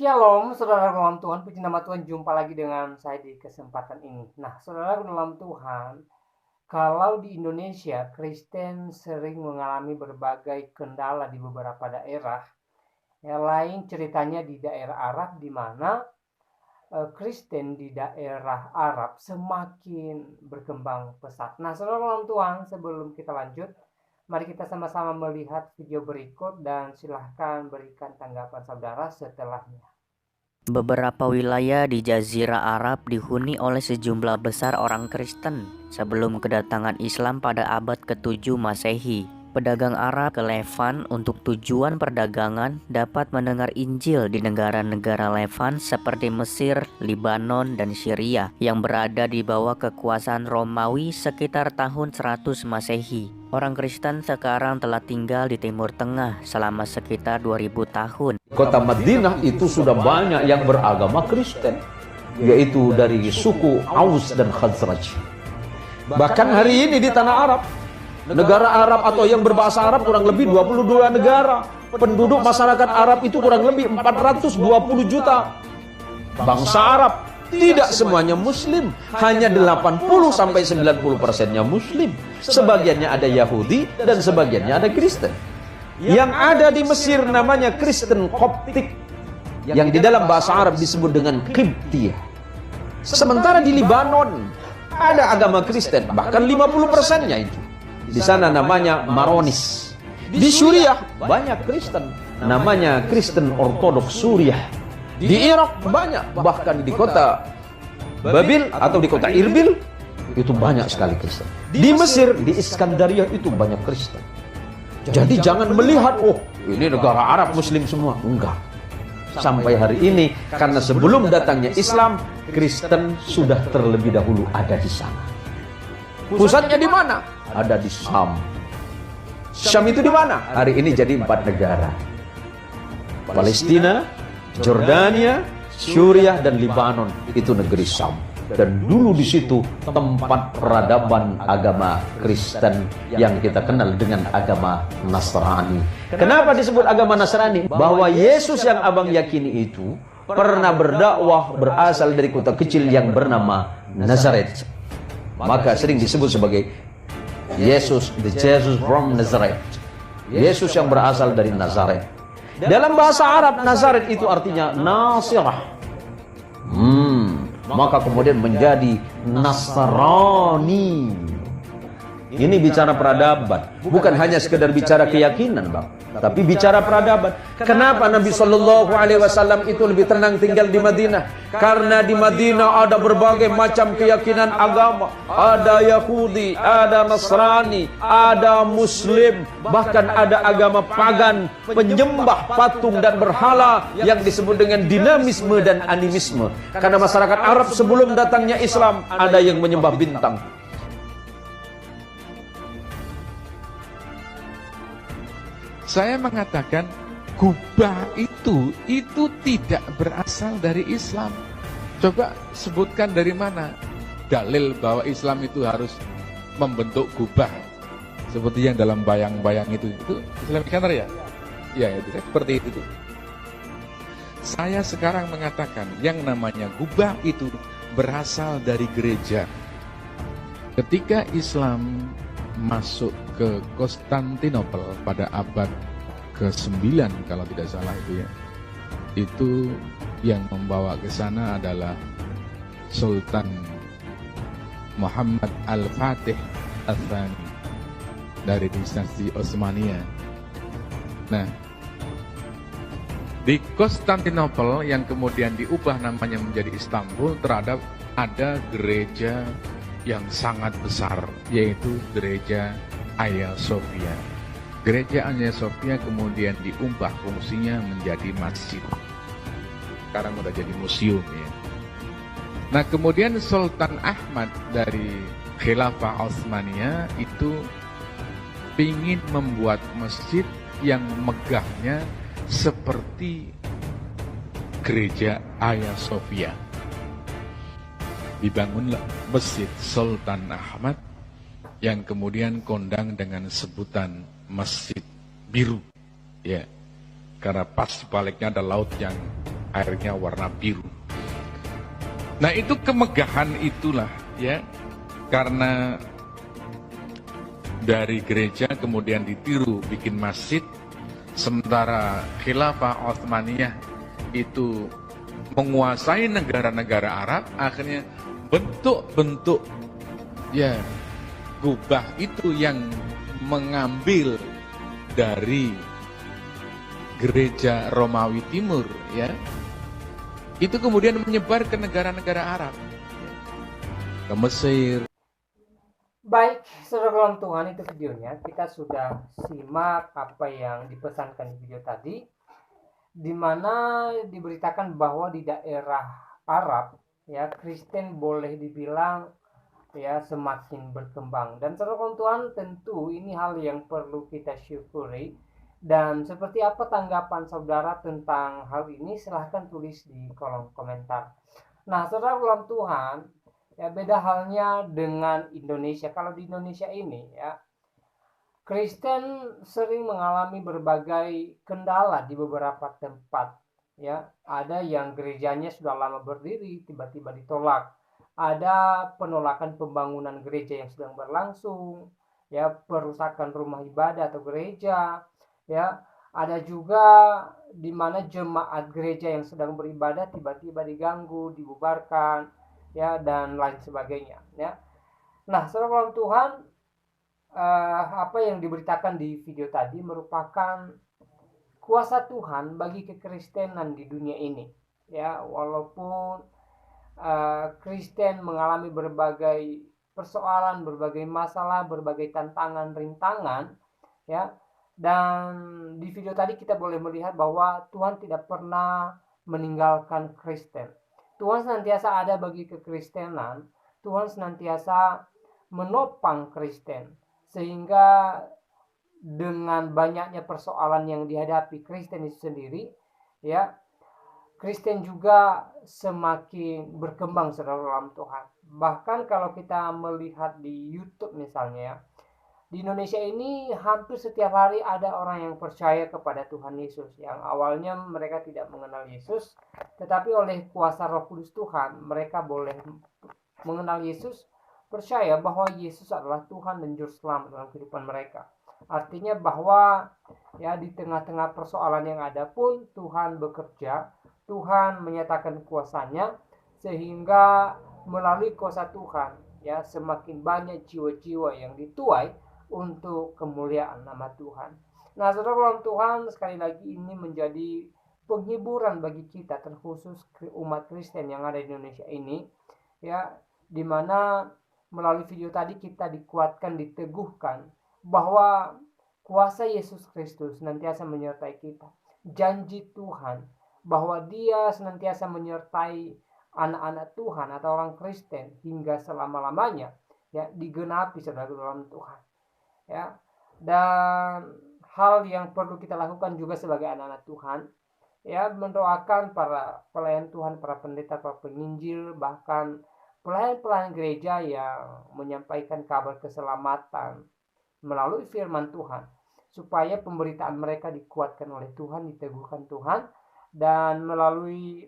Shalom, saudara dalam Tuhan, puji nama Tuhan, jumpa lagi dengan saya di kesempatan ini. Nah, saudara dalam Tuhan, kalau di Indonesia, Kristen sering mengalami berbagai kendala di beberapa daerah. Yang lain ceritanya di daerah Arab, di mana Kristen di daerah Arab semakin berkembang pesat. Nah, saudara dalam Tuhan, sebelum kita lanjut, mari kita sama-sama melihat video berikut dan silahkan berikan tanggapan saudara setelahnya. Beberapa wilayah di Jazirah Arab dihuni oleh sejumlah besar orang Kristen sebelum kedatangan Islam pada abad ke-7 Masehi. Pedagang Arab ke Levan untuk tujuan perdagangan dapat mendengar Injil di negara-negara Levan seperti Mesir, Libanon, dan Syria yang berada di bawah kekuasaan Romawi sekitar tahun 100 Masehi. Orang Kristen sekarang telah tinggal di Timur Tengah selama sekitar 2000 tahun. Kota Madinah itu sudah banyak yang beragama Kristen, yaitu dari suku Aus dan Khazraj. Bahkan hari ini di tanah Arab, negara Arab atau yang berbahasa Arab kurang lebih 22 negara. Penduduk masyarakat Arab itu kurang lebih 420 juta. Bangsa Arab tidak semuanya Muslim, hanya 80-90%-nya Muslim. Sebagiannya ada Yahudi dan sebagiannya ada Kristen. Yang ada di Mesir namanya Kristen Koptik, yang di dalam bahasa Arab disebut dengan Qibtiyah. Sementara di Libanon ada agama Kristen, bahkan 50%-nya itu. Di sana namanya Maronis. Di Suriah banyak Kristen, namanya Kristen Ortodoks Suriah. Di Irak banyak, bahkan di kota Babil atau di kota Irbil itu banyak sekali Kristen. Di Mesir, di Iskandaria itu banyak Kristen. Jadi jangan melihat, oh ini negara Arab Muslim semua. Enggak. Sampai hari ini, karena sebelum datangnya Islam, Kristen sudah terlebih dahulu ada di sana. Pusatnya di mana? Ada di Syam. Syam itu di mana? Hari ini jadi 4 negara. Palestina, Jordania, Suriah, dan Libanon. Itu negeri Syam. Dan dulu di situ tempat peradaban agama Kristen yang kita kenal dengan agama Nasrani. Kenapa disebut agama Nasrani? Bahwa Yesus yang abang yakini itu pernah berdakwah berasal dari kota kecil yang bernama Nazaret. Maka sering disebut sebagai Yesus, the Jesus from Nazareth. Yesus yang berasal dari Nazaret. Dalam bahasa Arab, Nazaret itu artinya Nasirah. Maka kemudian menjadi Nasrani. Ini bicara peradaban, bukan hanya sekedar bicara keyakinan, Bang, tapi bicara peradaban. Kenapa Nabi Shallallahu Alaihi Wasallam itu lebih tenang tinggal di Madinah? Karena di Madinah ada berbagai macam keyakinan agama. Ada Yahudi, ada Nasrani, ada Muslim, bahkan ada agama pagan, penyembah patung dan berhala yang disebut dengan dinamisme dan animisme. Karena masyarakat Arab sebelum datangnya Islam ada yang menyembah bintang. Saya mengatakan gubah itu tidak berasal dari Islam. Coba sebutkan dari mana dalil bahwa Islam itu harus membentuk gubah seperti yang dalam bayang-bayang itu Islamic Center ya? Ya itu seperti itu. Saya sekarang mengatakan yang namanya gubah itu berasal dari gereja. Ketika Islam masuk ke Konstantinopel pada abad ke-9 kalau tidak salah itu ya. Itu yang membawa ke sana adalah Sultan Muhammad Al-Fatih Ats-Tsani dari dinasti Utsmaniyah. Nah, di Konstantinopel yang kemudian diubah namanya menjadi Istanbul terhadap ada gereja yang sangat besar, yaitu gereja Hagia Sophia. Gereja Hagia Sophia kemudian diubah fungsinya menjadi masjid. Sekarang udah jadi museum ya. Nah kemudian Sultan Ahmad dari Khilafah Utsmaniyah itu ingin membuat masjid yang megahnya seperti gereja Hagia Sophia. Dibangunlah Masjid Sultan Ahmad yang kemudian kondang dengan sebutan Masjid Biru, ya, karena pas baliknya ada laut yang airnya warna biru. Nah, itu kemegahan itulah ya, karena dari gereja kemudian ditiru bikin masjid, sementara Khilafah Utsmaniyah itu menguasai negara-negara Arab, akhirnya bentuk-bentuk ya gubah itu yang mengambil dari gereja Romawi Timur ya, itu kemudian menyebar ke negara-negara Arab, ke Mesir. Baik, saudara dalam Tuhan, itu videonya. Kita sudah simak apa yang dipesankan di video tadi, di mana diberitakan bahwa di daerah Arab ya, Kristen boleh dibilang ya semakin berkembang. Dan saudara Tuhan, tentu ini hal yang perlu kita syukuri. Dan seperti apa tanggapan saudara tentang hal ini, silahkan tulis di kolom komentar. Nah, saudara dalam Tuhan, ya beda halnya dengan Indonesia. Kalau di Indonesia ini ya, Kristen sering mengalami berbagai kendala di beberapa tempat. Ya, ada yang gerejanya sudah lama berdiri, tiba-tiba ditolak. Ada penolakan pembangunan gereja yang sedang berlangsung, ya perusakan rumah ibadah atau gereja. Ya, ada juga di mana jemaat gereja yang sedang beribadah tiba-tiba diganggu, dibubarkan, ya dan lain sebagainya. Ya, nah saudara Tuhan, apa yang diberitakan di video tadi merupakan kuasa Tuhan bagi kekristenan di dunia ini. Ya, walaupun Kristen mengalami berbagai persoalan, berbagai masalah, berbagai tantangan, rintangan, ya. Dan di video tadi kita boleh melihat bahwa Tuhan tidak pernah meninggalkan Kristen. Tuhan senantiasa ada bagi kekristenan. Tuhan senantiasa menopang Kristen. Sehingga dengan banyaknya persoalan yang dihadapi Kristen itu sendiri, ya, Kristen juga semakin berkembang saudara dalam Tuhan. Bahkan kalau kita melihat di YouTube misalnya ya, di Indonesia ini hampir setiap hari ada orang yang percaya kepada Tuhan Yesus. Yang awalnya mereka tidak mengenal Yesus, tetapi oleh kuasa Roh Kudus Tuhan, mereka boleh mengenal Yesus, percaya bahwa Yesus adalah Tuhan dan Juru Selamat dalam kehidupan mereka. Artinya bahwa ya di tengah-tengah persoalan yang ada pun Tuhan bekerja, Tuhan menyatakan kuasanya, sehingga melalui kuasa Tuhan ya semakin banyak jiwa-jiwa yang dituai untuk kemuliaan nama Tuhan. Nah, saudara Tuhan, sekali lagi ini menjadi penghiburan bagi kita, terkhusus umat Kristen yang ada di Indonesia ini, ya, di mana melalui video tadi kita dikuatkan, diteguhkan bahwa kuasa Yesus Kristus senantiasa menyertai kita. Janji Tuhan bahwa Dia senantiasa menyertai anak-anak Tuhan atau orang Kristen hingga selama-lamanya ya digenapi saudara dalam Tuhan. Ya, dan hal yang perlu kita lakukan juga sebagai anak-anak Tuhan, ya mendoakan para pelayan Tuhan, para pendeta, para penginjil, bahkan pelayan-pelayan gereja yang menyampaikan kabar keselamatan melalui firman Tuhan, supaya pemberitaan mereka dikuatkan oleh Tuhan, diteguhkan Tuhan, dan melalui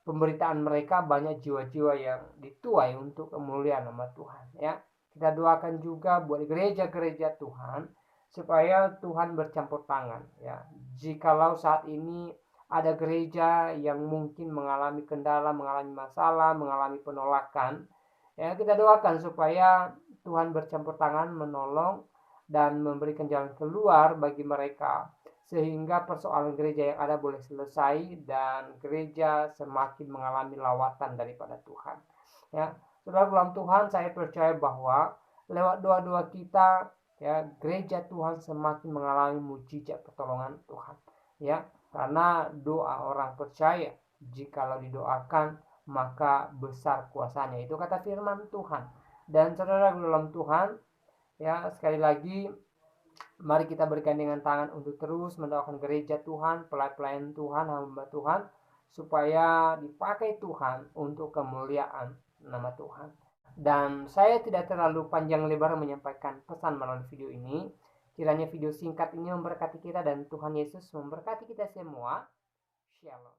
pemberitaan mereka banyak jiwa-jiwa yang dituai untuk kemuliaan nama Tuhan. Ya, kita doakan juga buat gereja-gereja Tuhan supaya Tuhan bercampur tangan. Ya, jikalau saat ini ada gereja yang mungkin mengalami kendala, mengalami masalah, mengalami penolakan, ya kita doakan supaya Tuhan bercampur tangan, menolong dan memberikan jalan keluar bagi mereka, sehingga persoalan gereja yang ada boleh selesai dan gereja semakin mengalami lawatan daripada Tuhan. Ya, saudara dalam Tuhan, saya percaya bahwa lewat doa-doa kita, ya gereja Tuhan semakin mengalami mujizat pertolongan Tuhan. Ya, karena doa orang percaya, jikalau didoakan maka besar kuasanya. Itu kata firman Tuhan. Dan saudara dalam Tuhan, ya sekali lagi mari kita bergandengan tangan untuk terus mendoakan gereja Tuhan, pelayan Tuhan, hamba Tuhan, supaya dipakai Tuhan untuk kemuliaan nama Tuhan. Dan saya tidak terlalu panjang lebar menyampaikan pesan melalui video ini. Kiranya video singkat ini memberkati kita dan Tuhan Yesus memberkati kita semua. Shalom.